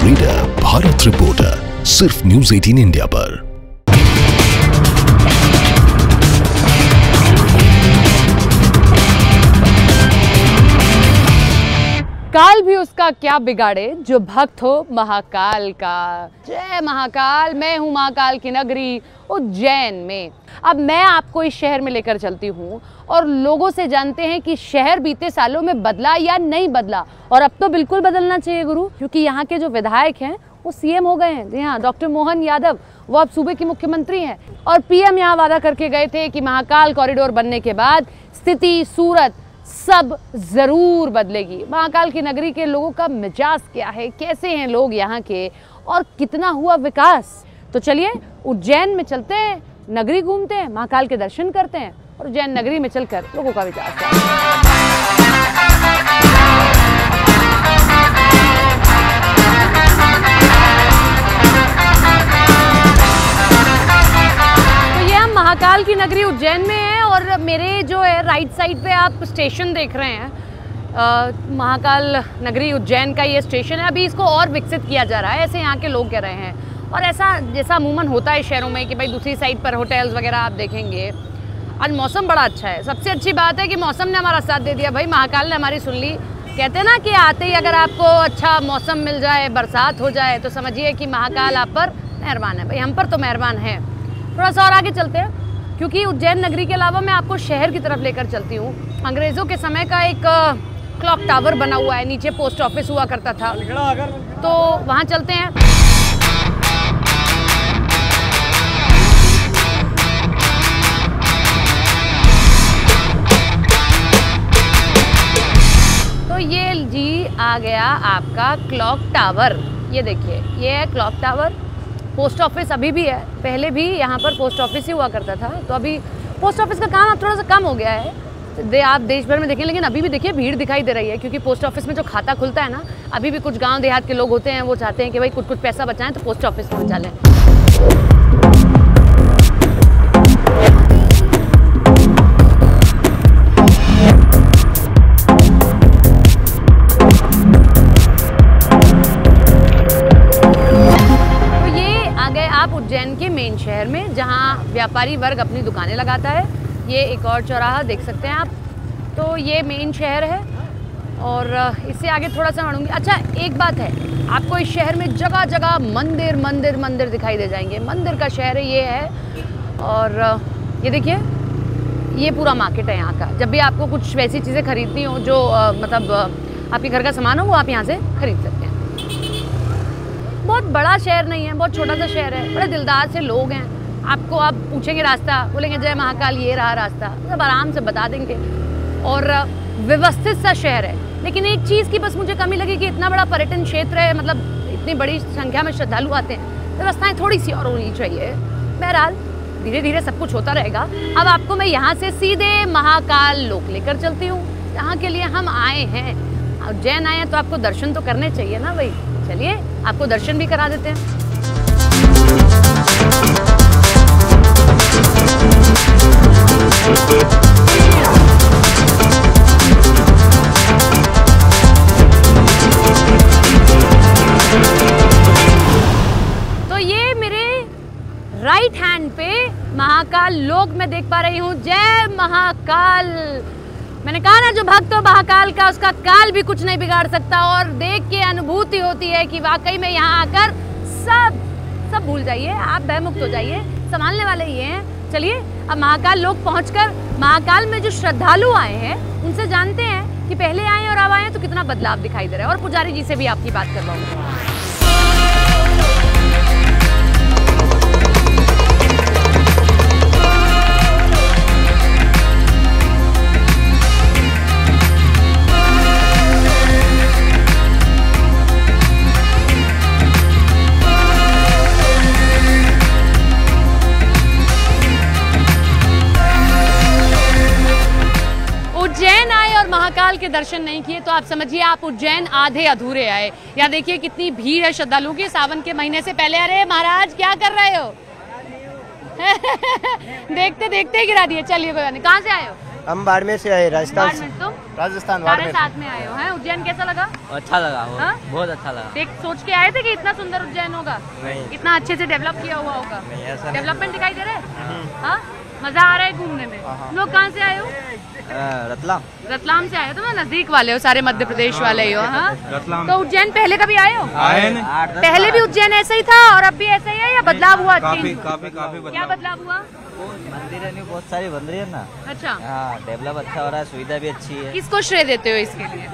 Reader Bharat reporter, सिर्फ news 18 India पर। काल भी उसका क्या बिगाड़े जो भक्त हो महाकाल का। जय महाकाल, मैं हूँ महाकाल की नगरी उज्जैन में। अब मैं आपको इस शहर में लेकर चलती हूँ और लोगों से जानते हैं कि शहर बीते सालों में बदला या नहीं बदला। और अब तो बिल्कुल बदलना चाहिए गुरु, क्योंकि यहाँ के जो विधायक हैं वो सीएम हो गए हैं। जी हाँ, डॉक्टर मोहन यादव वो अब सूबे के मुख्यमंत्री हैं। और पीएम यहाँ वादा करके गए थे कि महाकाल कॉरिडोर बनने के बाद स्थिति, सूरत सब जरूर बदलेगी। महाकाल की नगरी के लोगों का मिजाज क्या है, कैसे हैं लोग यहाँ के, और कितना हुआ विकास। तो चलिए उज्जैन में चलते हैं, नगरी घूमते हैं, महाकाल के दर्शन करते हैं और उज्जैन नगरी में चलकर लोगों का विचार करते हैं। तो ये हम महाकाल की नगरी उज्जैन में हैं और मेरे जो है राइट साइड पे आप स्टेशन देख रहे हैं। महाकाल नगरी उज्जैन का ये स्टेशन है। अभी इसको और विकसित किया जा रहा है, ऐसे यहाँ के लोग कह रहे हैं। और ऐसा जैसा अमूमन होता है शहरों में कि भाई दूसरी साइड पर होटल्स वगैरह आप देखेंगे। आज मौसम बड़ा अच्छा है। सबसे अच्छी बात है कि मौसम ने हमारा साथ दे दिया भाई, महाकाल ने हमारी सुन ली। कहते हैं ना कि आते ही अगर आपको अच्छा मौसम मिल जाए, बरसात हो जाए, तो समझिए कि महाकाल आप पर मेहरबान है। भाई हम पर तो मेहरबान है। थोड़ा सा और आगे चलते हैं, क्योंकि उज्जैन नगरी के अलावा मैं आपको शहर की तरफ लेकर चलती हूँ। अंग्रेज़ों के समय का एक क्लॉक टावर बना हुआ है, नीचे पोस्ट ऑफिस हुआ करता था, तो वहाँ चलते हैं। तो ये जी आ गया आपका क्लॉक टावर। ये देखिए, ये है क्लॉक टावर। पोस्ट ऑफिस अभी भी है, पहले भी यहाँ पर पोस्ट ऑफिस ही हुआ करता था। तो अभी पोस्ट ऑफिस का काम अब थोड़ा सा कम हो गया है। आप देश भर में देखें, लेकिन अभी भी देखिए भीड़ दिखाई दे रही है, क्योंकि पोस्ट ऑफिस में जो खाता खुलता है ना, अभी भी कुछ गांव देहात के लोग होते हैं, वो चाहते हैं कि भाई कुछ पैसा बचाएं तो पोस्ट ऑफिस में बचा लें। तो ये आ गए आप उज्जैन के मेन शहर में, जहाँ व्यापारी वर्ग अपनी दुकानें लगाता है। ये एक और चौराहा देख सकते हैं आप। तो ये मेन शहर है और इससे आगे थोड़ा सा बढ़ूंगी। अच्छा, एक बात है, आपको इस शहर में जगह जगह मंदिर मंदिर मंदिर दिखाई दे जाएंगे। मंदिर का शहर है ये है। और ये देखिए, ये पूरा मार्केट है यहाँ का। जब भी आपको कुछ वैसी चीज़ें खरीदनी हो जो मतलब आपके घर का सामान हो, वो आप यहाँ से खरीद सकते हैं। बहुत बड़ा शहर नहीं है, बहुत छोटा सा शहर है। बड़े दिलदार से लोग हैं। आपको आप पूछेंगे रास्ता, बोलेंगे जय महाकाल ये रहा रास्ता, सब आराम से बता देंगे। और व्यवस्थित सा शहर है। लेकिन एक चीज़ की बस मुझे कमी लगी कि इतना बड़ा पर्यटन क्षेत्र है, मतलब इतनी बड़ी संख्या में श्रद्धालु आते हैं, व्यवस्थाएं थोड़ी सी और होनी चाहिए। बहरहाल धीरे धीरे सब कुछ होता रहेगा। अब आपको मैं यहाँ से सीधे महाकाल लोक लेकर चलती हूँ, जहाँ के लिए हम आए हैं। उज्जैन आए हैं तो आपको दर्शन तो करने चाहिए ना भाई। चलिए आपको दर्शन भी करा देते हैं। तो ये मेरे राइट हैंड पे महाकाल लोक में देख पा रही हूँ। जय महाकाल। मैंने कहा ना, जो भक्त हो महाकाल का, उसका काल भी कुछ नहीं बिगाड़ सकता। और देख के अनुभूति होती है कि वाकई में यहाँ आकर सब भूल जाइए, आप भयमुक्त हो जाइए। संभालने वाले ये हैं। चलिए अब महाकाल लोक पहुंचकर महाकाल में जो श्रद्धालु आए हैं उनसे जानते हैं कि पहले आए और अब आए तो कितना बदलाव दिखाई दे रहा है। और पुजारी जी से भी आपकी बात करवाऊंगी। उज्जैन आए और महाकाल के दर्शन नहीं किए तो आप समझिए आप उज्जैन आधे अधूरे आए। या देखिए कितनी भीड़ है श्रद्धालुओं की सावन के महीने से पहले। अरे महाराज क्या कर रहे हो? देखते देखते गिरा दिए। चलिए कोई बात नहीं। कहाँ से आए हो? हम बाड़मेर से आए, राजस्थान से। बाड़मेर, तुम? राजस्थान सारे बाड़मेर। साथ में आए हो हैं। उज्जैन कैसा लगा? अच्छा लगा, हाँ? बहुत अच्छा लगा। देख सोच के आए थे कि इतना सुंदर उज्जैन होगा? नहीं। इतना अच्छे से डेवलप किया हुआ होगा? नहीं, ऐसा नहीं। डेवलपमेंट दिखाई दे रहा है? हाँ, मजा आ रहा है घूमने में। तुम लोग कहाँ से आए हो? रतलाम। रतलाम से आए हो? तुम नजदीक वाले हो, सारे मध्य प्रदेश वाले ही हो। हाँ, तो उज्जैन पहले कभी आए हो? आए पहले भी उज्जैन ऐसा ही था और अब भी ऐसा ही है या बदलाव हुआ? काफी क्या बदलाव हुआ? मंदिर है, बहुत सारी बन रही है ना। अच्छा, हाँ, डेवलप अच्छा हो रहा है, सुविधा भी अच्छी है। किसको श्रेय देते हो इसके लिए?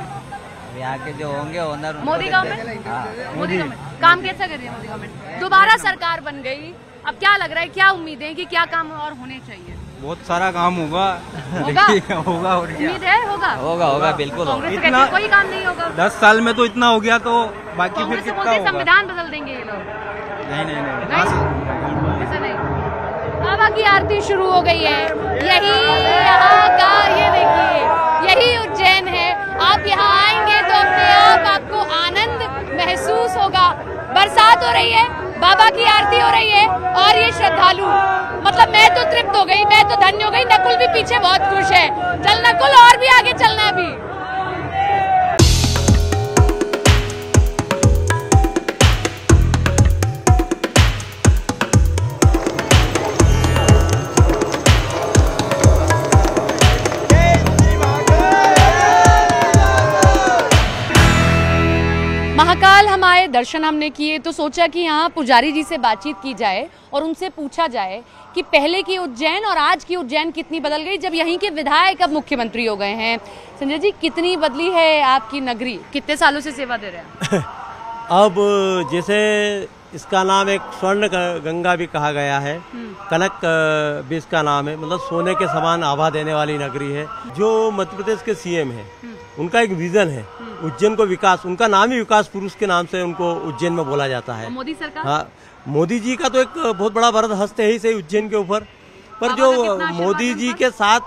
यहाँ के जो होंगे ओनर, मोदी गवर्नमेंट। हाँ, मोदी गवर्नमेंट काम कैसा कर रही है? मोदी गवर्नमेंट दोबारा सरकार बन गई, अब क्या लग रहा है, क्या उम्मीद है कि क्या काम और होने चाहिए? बहुत सारा काम होगा। होगा? होगा और क्या? उम्मीद है होगा? होगा बिल्कुल होगा। कांग्रेस तो कहती है कोई काम नहीं होगा। 10 साल में तो इतना हो गया, तो बाकी फिर कांग्रेस तो कितना बोलती है होगा? संविधान बदल देंगे ये लोग। नहीं। ऐसा नहीं। बाबा की आरती शुरू हो गई है। यही यहाँ का, ये देखिए, यही उज्जैन है। आप यहाँ आएंगे तो अपने आप आपको आनंद महसूस होगा। बरसात हो रही है, बाबा की आरती हो रही है और ये श्रद्धालु, मतलब मैं तो तृप्त हो गई, मैं तो धन्य हो गई। नकुल भी पीछे बहुत खुश है। चल नकुल, और भी आगे चलना है अभी। महाकाल हम आए, दर्शन हमने किए, तो सोचा कि यहाँ पुजारी जी से बातचीत की जाए और उनसे पूछा जाए कि पहले की उज्जैन और आज की उज्जैन कितनी बदल गई, जब यहीं के विधायक अब मुख्यमंत्री हो गए हैं। संजय जी, कितनी बदली है आपकी नगरी? कितने सालों से सेवा दे रहे हैं? अब जैसे इसका नाम एक स्वर्ण गंगा भी कहा गया है, कनक भी इसका नाम है, मतलब सोने के समान आभा देने वाली नगरी है। जो मध्य प्रदेश के सीएम है, उनका एक विजन है उज्जैन को विकास, उनका नाम ही विकास पुरुष के नाम से उनको उज्जैन में बोला जाता है। मोदी सरकार? हाँ, मोदी जी का तो एक बहुत बड़ा वरद हस्त है ही सही उज्जैन के ऊपर, पर जो मोदी जी के साथ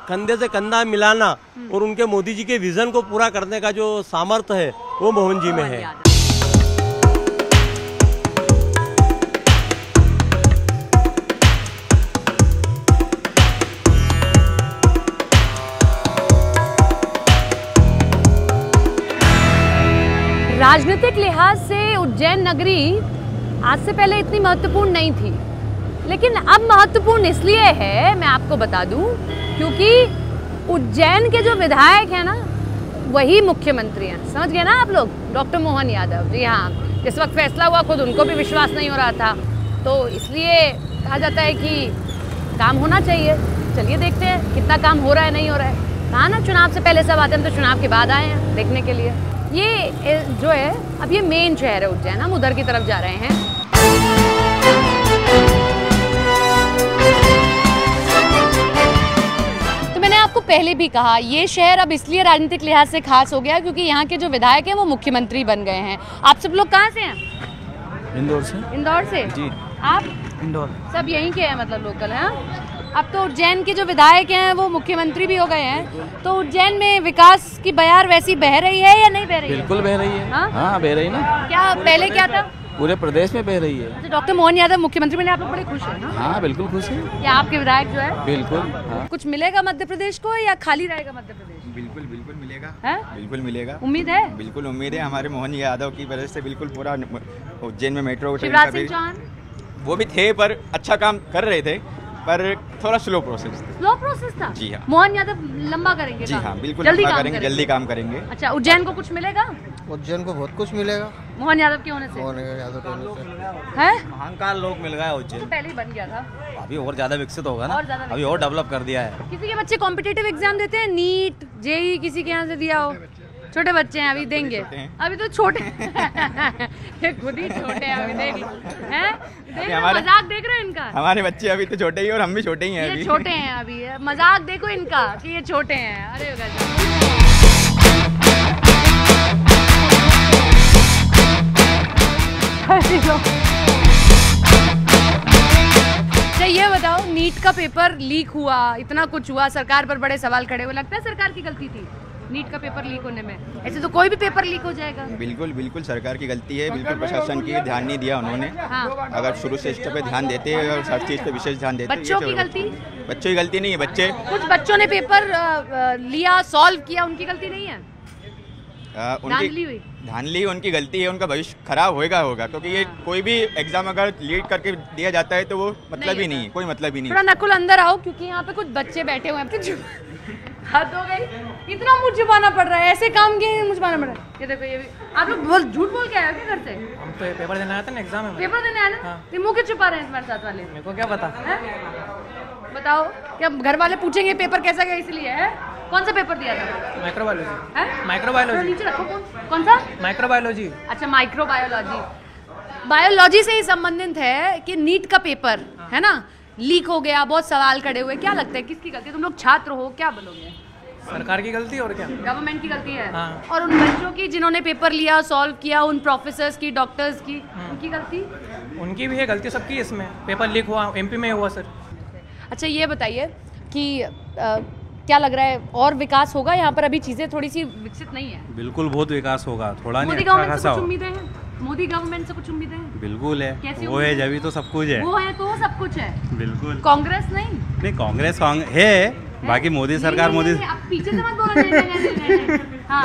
कंधे से कंधा मिलाना और उनके मोदी जी के विजन को पूरा करने का जो सामर्थ्य है वो मोहन जी में है। राजनीतिक लिहाज से उज्जैन नगरी आज से पहले इतनी महत्वपूर्ण नहीं थी, लेकिन अब महत्वपूर्ण इसलिए है, मैं आपको बता दूं, क्योंकि उज्जैन के जो विधायक हैं ना, वही मुख्यमंत्री हैं। समझ गए ना आप लोग? डॉक्टर मोहन यादव जी। हाँ, जिस वक्त फैसला हुआ खुद उनको भी विश्वास नहीं हो रहा था, तो इसलिए कहा जाता है कि काम होना चाहिए। चलिए देखते हैं कितना काम हो रहा है, नहीं हो रहा है। कहा ना, चुनाव से पहले सब आते हैं, तो चुनाव के बाद आए हैं देखने के लिए। ये जो है, अब ये मेन शहर है उज्जैन, हम उधर की तरफ जा रहे हैं। तो मैंने आपको पहले भी कहा, ये शहर अब इसलिए राजनीतिक लिहाज से खास हो गया क्योंकि यहाँ के जो विधायक हैं वो मुख्यमंत्री बन गए हैं। आप सब लोग कहाँ से हैं? इंदौर से। इंदौर से जी। आप? इंदौर। सब यहीं के हैं, मतलब लोकल हैं। अब तो उज्जैन के जो विधायक हैं वो मुख्यमंत्री भी हो गए हैं, तो उज्जैन में विकास की बयार वैसी बह रही है या नहीं बह रही है? बिल्कुल बह रही है। हाँ, बह रही ना। क्या पहले क्या था? पूरे प्रदेश में बह रही है। अच्छा, डॉक्टर मोहन यादव मुख्यमंत्री बने, आप लोग बड़े खुश हैं ना? हाँ, बिल्कुल खुश है। क्या आपके विधायक जो है? बिल्कुल। हाँ। कुछ मिलेगा मध्य प्रदेश को या खाली रहेगा मध्य प्रदेश? बिल्कुल मिलेगा। है? बिल्कुल मिलेगा। उम्मीद है? बिल्कुल उम्मीद है। हमारे मोहन यादव की वजह से बिल्कुल पूरा उज्जैन में मेट्रो शिवराज सिंह चौहान वो भी थे, पर अच्छा काम कर रहे थे, पर थोड़ा स्लो प्रोसेस था। जी हाँ। मोहन यादव लंबा करेंगे? जी हाँ, बिल्कुल जल्दी लंबा काम करेंगे, जल्दी काम करेंगे। अच्छा, उज्जैन को कुछ मिलेगा? उज्जैन को बहुत कुछ मिलेगा मोहन यादव के होने से। मोहन यादव के होने से है? महाकाल लोक मिल गया उज्जैन, तो पहले ही बन गया था। अभी और ज्यादा विकसित होगा ना, और ज्यादा अभी और डेवलप कर दिया है। किसी के बच्चे कॉम्पिटिटिव एग्जाम देते हैं, नीट जेई, किसी के यहाँ से दिया हो? छोटे बच्चे हैं, अभी देंगे। अभी तो छोटे ये खुद ही छोटे हैं, अभी देख लो। हैं? देख लो, मजाक देख रहे हो इनका? हमारे बच्चे अभी तो छोटे ही और हम भी छोटे ही हैं। ये छोटे हैं अभी, मजाक देखो इनका कि ये छोटे हैं। अरे ये बताओ, नीट का पेपर लीक हुआ, इतना कुछ हुआ, सरकार पर बड़े सवाल खड़े हुए, लगता है सरकार की गलती थी? नीट का पेपर लीक होने में? ऐसे तो कोई भी पेपर लीक हो जाएगा। बिल्कुल बिल्कुल सरकार की गलती है, बिल्कुल प्रशासन की, ध्यान नहीं दिया उन्होंने। हाँ। अगर शुरू से इस पे ध्यान देते और हर चीज़ पे विशेष ध्यान देते। बच्चों की गलती? बच्चों की गलती नहीं है, बच्चे कुछ बच्चों ने पेपर लिया, सॉल्व किया, उनकी गलती नहीं है? धांधली हुई? धांधली उनकी गलती है, उनका भविष्य खराब होगा क्योंकि ये कोई भी एग्जाम अगर लीड करके दिया जाता है तो वो मतलब ही नहीं है, कोई मतलब ही नहीं। थोड़ा नकुल अंदर आओ क्योंकि यहाँ पे कुछ बच्चे बैठे हुए हैं। हद हो गई, इतना मुझ छुपाना पड़ रहा है, ऐसे काम के मुझ छुपाना पड़ रहा है। ये देखो, ये भी आप लोग झूठ बोल के आए हो क्या घर से? हम तो पेपर देने आए थे ना, एग्जाम में। पेपर देने आए ना? तो मुँह क्यों छुपा रहे हैं तुम्हारे साथ वाले? मेरे को क्या पता है? बताओ, क्या घर वाले पूछेंगे पेपर कैसा गया इसलिए? है कौन सा पेपर दिया था? माइक्रोबायोलॉजी। है? माइक्रोबायोलॉजी। नीचे रखो। कौन सा? माइक्रोबायोलॉजी। अच्छा, माइक्रोबायोलॉजी। बायोलॉजी से ही संबंधित है कि नीट का पेपर है ना लीक हो गया, बहुत सवाल खड़े हुए। क्या लगता है किसकी गलती? तुम लोग छात्र हो, क्या बोलोगे? सरकार की गलती और क्या? गवर्नमेंट की गलती है। हाँ। और उन बच्चों की जिन्होंने पेपर लिया, सॉल्व किया, उन प्रोफेसर्स की, डॉक्टर्स की, उनकी गलती? उनकी भी है गलती, सबकी इसमें। पेपर लीक हुआ, एमपी में हुआ सर। अच्छा, ये बताइए कि क्या लग रहा है और विकास होगा यहाँ पर? अभी चीजें थोड़ी सी विकसित नहीं है। बिल्कुल बहुत विकास होगा, थोड़ा नहीं, मोदी अच्छा गवर्नमेंट से खासा कुछ हो। उम्मीदें हैं? मोदी गवर्नमेंट से कुछ उम्मीदें हैं? बिल्कुल है, कैसी वो है उम्मीदें? जब ही तो सब कुछ है। वो है तो सब कुछ है। बिल्कुल। कांग्रेस नहीं? नहीं, कांग्रेस है, बाकी मोदी सरकार, मोदी आप पीछे से मत बोलो। नहीं। हाँ,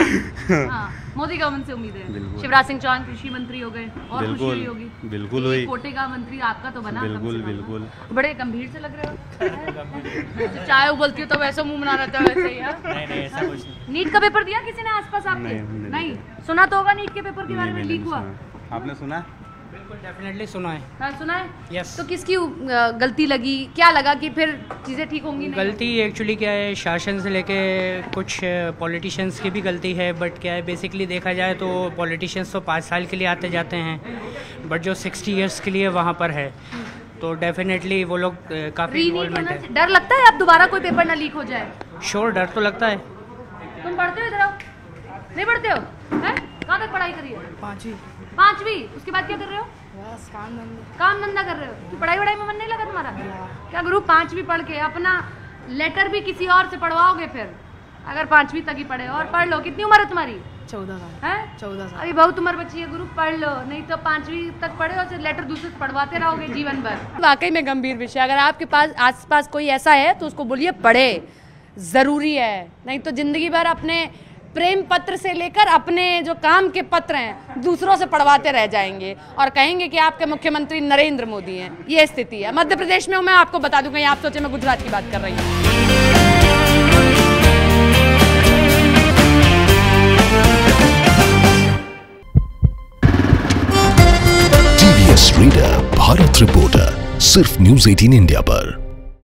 हाँ, मोदी गवर्नमेंट से उम्मीद है। शिवराज सिंह चौहान कृषि मंत्री हो गए और खुशी हुई होगी। बिल्कुल हुई। कोटे का मंत्री आपका तो बना। बिल्कुल बिल्कुल। बड़े गंभीर से लग रहे हो। चाय उबलती हो तो वैसे मुंह बना रहता है, वैसे ही। नहीं, ऐसा कुछ नहीं। नीट का पेपर दिया किसी ने आसपास आपके? नहीं। सुना तो होगा नीट के पेपर के बारे में लीक हुआ? आपने सुना? बिल्कुल, डेफिनेटली सुना है। हाँ, सुना है। यस। तो किसकी गलती लगी? क्या लगा कि फिर चीजें ठीक होंगी? नहीं गलती एक्चुअली क्या है, शासन से लेके कुछ पॉलिटिशियंस की भी गलती है। बट क्या है, बेसिकली देखा जाए तो पॉलिटिशियंस तो 5 साल के लिए आते जाते हैं, बट जो 60 इयर्स के लिए वहाँ पर है, तो डेफिनेटटली वो लोग काफ़ी इन्वॉल्वमेंट है। डर लगता है अब दोबारा कोई पेपर ना लीक हो जाए? श्योर, डर तो लगता है। तुम पढ़ते हो? इधर आओ। नहीं पढ़ते हो? हैं? कहाँ तक पढ़ाई करी है? 5वीं। उसके बाद क्या कर रहे हो? काम धंधा कर रहे हो? तो पढ़ाई वढ़ाई में मन नहीं लगा तुम्हारा? क्या गुरु, 5वीं पढ़ के अपना लेटर भी किसी और से पढ़वाओगे फिर? अगर 5वीं तक ही पढ़े और पढ़ लो। कितनी उम्र है तुम्हारी? 14 साल है। 14 साल। अभी बहुत उम्र बची है गुरु, पढ़ लो, नहीं तो 5वीं तक पढ़े और लेटर दूसरे से पढ़वाते रहोगे जीवन भर। वाकई में गंभीर विषय। अगर आपके पास आसपास कोई ऐसा है तो उसको बोलिए पढ़े, जरूरी है। नहीं तो जिंदगी भर अपने प्रेम पत्र से लेकर अपने जो काम के पत्र हैं दूसरों से पढ़वाते रह जाएंगे और कहेंगे कि आपके मुख्यमंत्री नरेंद्र मोदी हैं। ये स्थिति है। मध्य प्रदेश में हूँ मैं, आपको बता दूं। कहीं आप सोचे मैं गुजरात की बात कर रही हूँ। टीवीएस रीडर भारत रिपोर्टर सिर्फ News 18 इंडिया पर।